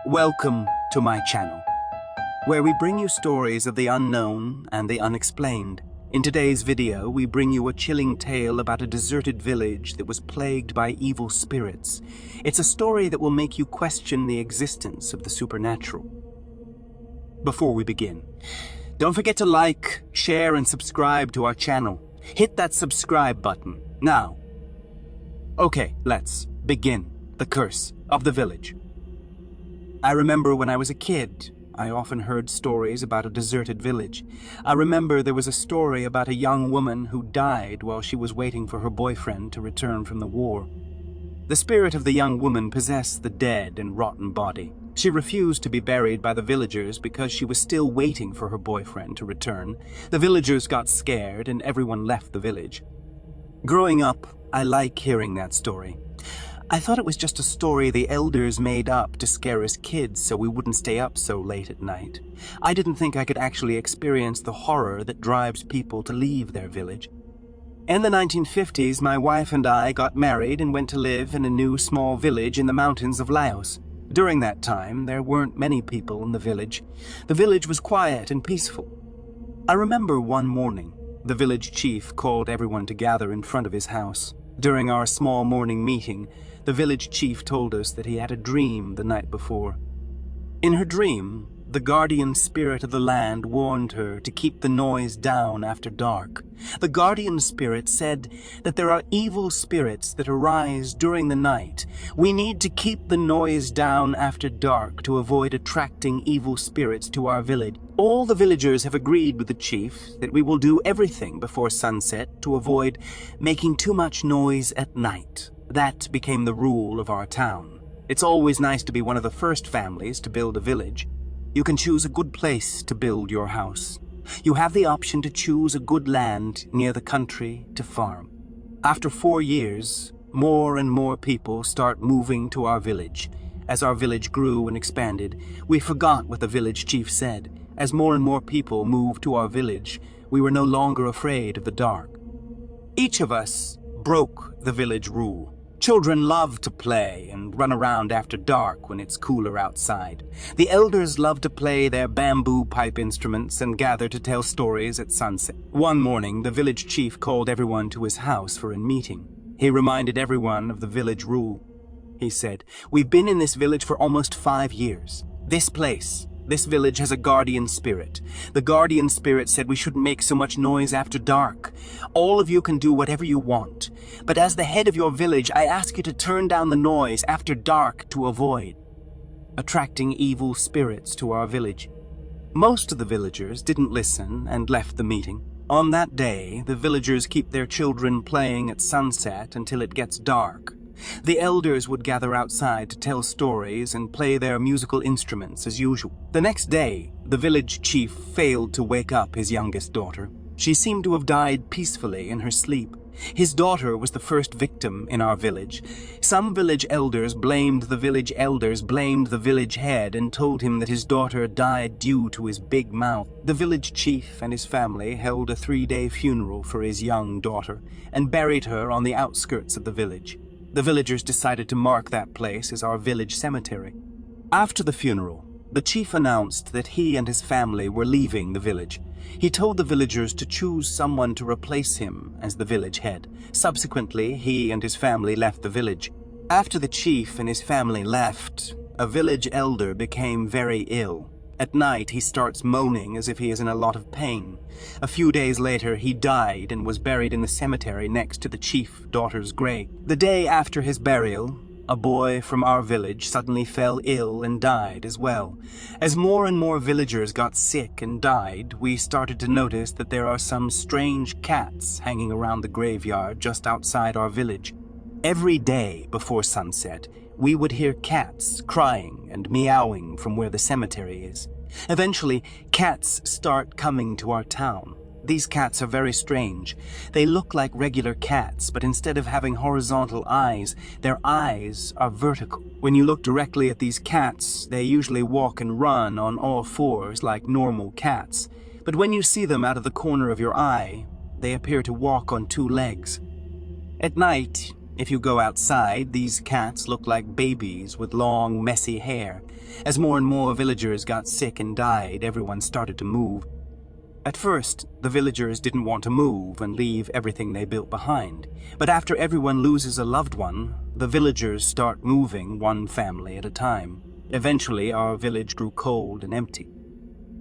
Welcome to my channel, where we bring you stories of the unknown and the unexplained. In today's video, we bring you a chilling tale about a deserted village that was plagued by evil spirits. It's a story that will make you question the existence of the supernatural. Before we begin, don't forget to like, share, and subscribe to our channel. Hit that subscribe button now. Okay, let's begin. The curse of the village. I remember when I was a kid, I often heard stories about a deserted village. I remember there was a story about a young woman who died while she was waiting for her boyfriend to return from the war. The spirit of the young woman possessed the dead and rotten body. She refused to be buried by the villagers because she was still waiting for her boyfriend to return. The villagers got scared and everyone left the village. Growing up, I like hearing that story. I thought it was just a story the elders made up to scare us kids so we wouldn't stay up so late at night. I didn't think I could actually experience the horror that drives people to leave their village. In the 1950s, my wife and I got married and went to live in a new small village in the mountains of Laos. During that time, there weren't many people in the village. The village was quiet and peaceful. I remember one morning, the village chief called everyone to gather in front of his house. During our small morning meeting, the village chief told us that he had a dream the night before. In her dream, the guardian spirit of the land warned her to keep the noise down after dark. The guardian spirit said that there are evil spirits that arise during the night. We need to keep the noise down after dark to avoid attracting evil spirits to our village. All the villagers have agreed with the chief that we will do everything before sunset to avoid making too much noise at night. That became the rule of our town. It's always nice to be one of the first families to build a village. You can choose a good place to build your house. You have the option to choose a good land near the country to farm. After 4 years, more and more people start moving to our village. As our village grew and expanded, we forgot what the village chief said. As more and more people moved to our village, we were no longer afraid of the dark. Each of us broke the village rule. Children love to play and run around after dark when it's cooler outside. The elders love to play their bamboo pipe instruments and gather to tell stories at sunset. One morning, the village chief called everyone to his house for a meeting. He reminded everyone of the village rule. He said, "We've been in this village for almost 5 years. This village has a guardian spirit. The guardian spirit said we shouldn't make so much noise after dark. All of you can do whatever you want. But as the head of your village, I ask you to turn down the noise after dark to avoid attracting evil spirits to our village." Most of the villagers didn't listen and left the meeting. On that day, the villagers keep their children playing at sunset until it gets dark. The elders would gather outside to tell stories and play their musical instruments as usual. The next day, the village chief failed to wake up his youngest daughter. She seemed to have died peacefully in her sleep. His daughter was the first victim in our village. Some village elders blamed the village head and told him that his daughter died due to his big mouth. The village chief and his family held a 3-day funeral for his young daughter and buried her on the outskirts of the village. The villagers decided to mark that place as our village cemetery. After the funeral, the chief announced that he and his family were leaving the village. He told the villagers to choose someone to replace him as the village head. Subsequently, he and his family left the village. After the chief and his family left, a village elder became very ill. At night, he starts moaning as if he is in a lot of pain. A few days later, he died and was buried in the cemetery next to the chief's daughter's grave. The day after his burial, a boy from our village suddenly fell ill and died as well. As more and more villagers got sick and died, we started to notice that there are some strange cats hanging around the graveyard just outside our village. Every day before sunset, we would hear cats crying and meowing from where the cemetery is. Eventually, cats start coming to our town. These cats are very strange. They look like regular cats, but instead of having horizontal eyes, their eyes are vertical. When you look directly at these cats, they usually walk and run on all fours like normal cats. But when you see them out of the corner of your eye, they appear to walk on 2 legs. At night, If you go outside, these cats look like babies with long, messy hair. As more and more villagers got sick and died, everyone started to move. At first, the villagers didn't want to move and leave everything they built behind. But after everyone loses a loved one, the villagers start moving one family at a time. Eventually, our village grew cold and empty.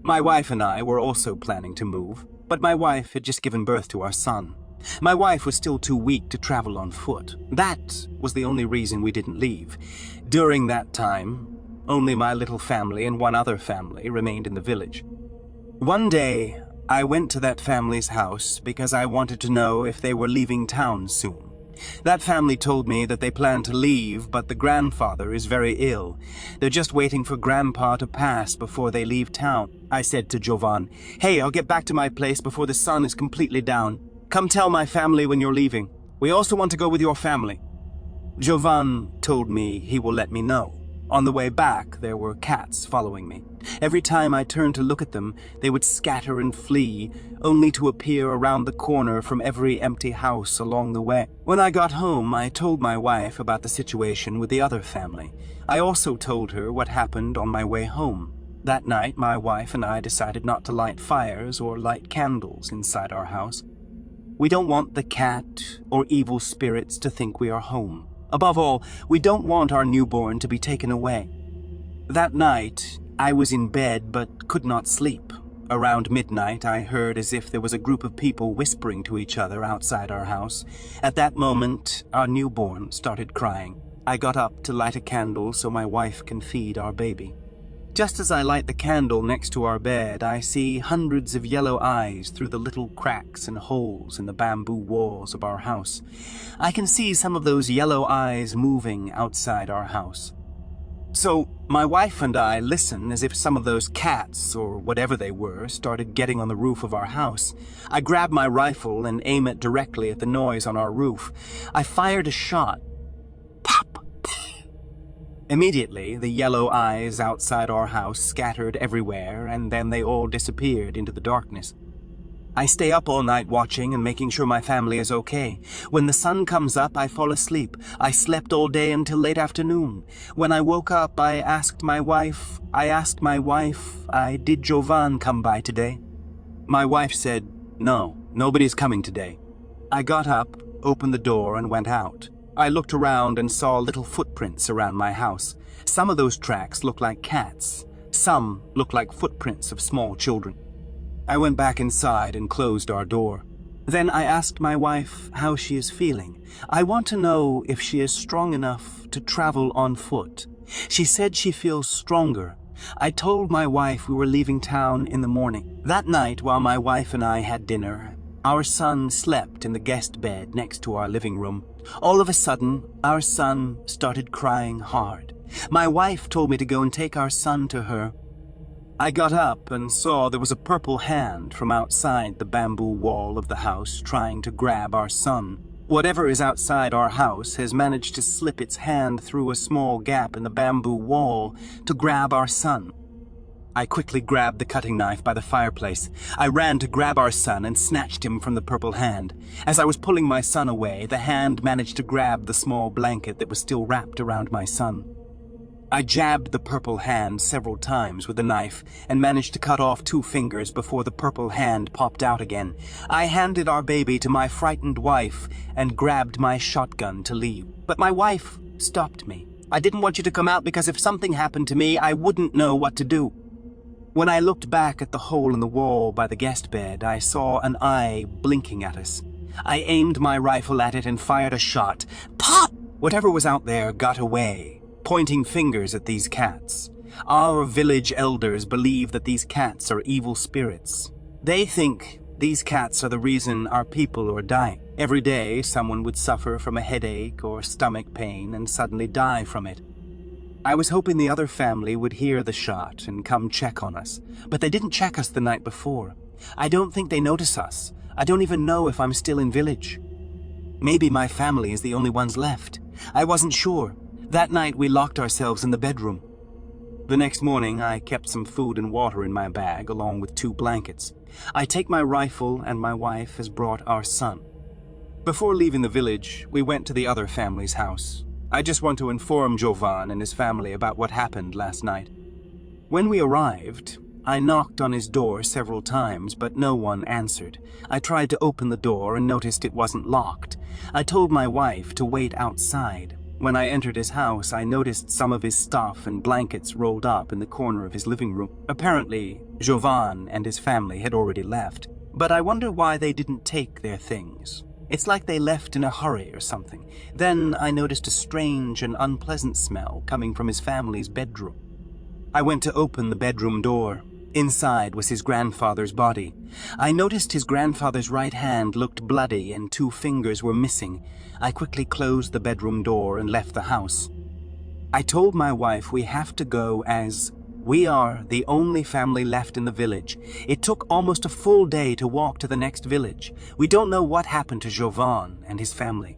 My wife and I were also planning to move, but my wife had just given birth to our son. My wife was still too weak to travel on foot. That was the only reason we didn't leave. During that time, only my little family and one other family remained in the village. One day, I went to that family's house because I wanted to know if they were leaving town soon. That family told me that they plan to leave, but the grandfather is very ill. They're just waiting for Grandpa to pass before they leave town. I said to Jovan, "Hey, I'll get back to my place before the sun is completely down. Come tell my family when you're leaving. We also want to go with your family." Jovan told me he will let me know. On the way back, there were cats following me. Every time I turned to look at them, they would scatter and flee, only to appear around the corner from every empty house along the way. When I got home, I told my wife about the situation with the other family. I also told her what happened on my way home. That night, my wife and I decided not to light fires or light candles inside our house. We don't want the cat or evil spirits to think we are home. Above all, we don't want our newborn to be taken away. That night, I was in bed but could not sleep. Around midnight, I heard as if there was a group of people whispering to each other outside our house. At that moment, our newborn started crying. I got up to light a candle so my wife can feed our baby. Just as I light the candle next to our bed, I see hundreds of yellow eyes through the little cracks and holes in the bamboo walls of our house. I can see some of those yellow eyes moving outside our house. So my wife and I listen as if some of those cats, or whatever they were, started getting on the roof of our house. I grab my rifle and aim it directly at the noise on our roof. I fired a shot. Pop! Immediately, the yellow eyes outside our house scattered everywhere, and then they all disappeared into the darkness. I stay up all night watching and making sure my family is okay. When the sun comes up, I fall asleep. I slept all day until late afternoon. When I woke up, I asked my wife, did Jovan come by today? My wife said, "No, nobody's coming today." I got up, opened the door, and went out. I looked around and saw little footprints around my house. Some of those tracks looked like cats. Some looked like footprints of small children. I went back inside and closed our door. Then I asked my wife how she is feeling. I want to know if she is strong enough to travel on foot. She said she feels stronger. I told my wife we were leaving town in the morning. That night, while my wife and I had dinner, our son slept in the guest bed next to our living room. All of a sudden, our son started crying hard. My wife told me to go and take our son to her. I got up and saw there was a purple hand from outside the bamboo wall of the house trying to grab our son. Whatever is outside our house has managed to slip its hand through a small gap in the bamboo wall to grab our son. I quickly grabbed the cutting knife by the fireplace. I ran to grab our son and snatched him from the purple hand. As I was pulling my son away, the hand managed to grab the small blanket that was still wrapped around my son. I jabbed the purple hand several times with the knife and managed to cut off 2 fingers before the purple hand popped out again. I handed our baby to my frightened wife and grabbed my shotgun to leave. But my wife stopped me. "I didn't want you to come out because if something happened to me, I wouldn't know what to do." When I looked back at the hole in the wall by the guest bed, I saw an eye blinking at us. I aimed my rifle at it and fired a shot. Pop! Whatever was out there got away, pointing fingers at these cats. Our village elders believe that these cats are evil spirits. They think these cats are the reason our people are dying. Every day, someone would suffer from a headache or stomach pain and suddenly die from it. I was hoping the other family would hear the shot and come check on us, but they didn't check us the night before. I don't think they notice us. I don't even know if I'm still in village. Maybe my family is the only ones left. I wasn't sure. That night we locked ourselves in the bedroom. The next morning I kept some food and water in my bag along with 2 blankets. I take my rifle and my wife has brought our son. Before leaving the village, we went to the other family's house. I just want to inform Jovan and his family about what happened last night. When we arrived, I knocked on his door several times, but no one answered. I tried to open the door and noticed it wasn't locked. I told my wife to wait outside. When I entered his house, I noticed some of his stuff and blankets rolled up in the corner of his living room. Apparently, Jovan and his family had already left, but I wonder why they didn't take their things. It's like they left in a hurry or something. Then I noticed a strange and unpleasant smell coming from his family's bedroom. I went to open the bedroom door. Inside was his grandfather's body. I noticed his grandfather's right hand looked bloody and 2 fingers were missing. I quickly closed the bedroom door and left the house. I told my wife we have to go as we are the only family left in the village. It took almost a full day to walk to the next village. We don't know what happened to Jovan and his family.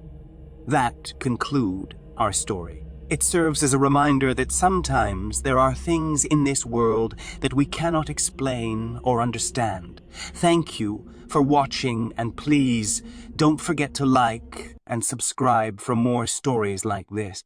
That concludes our story. It serves as a reminder that sometimes there are things in this world that we cannot explain or understand. Thank you for watching, and please don't forget to like and subscribe for more stories like this.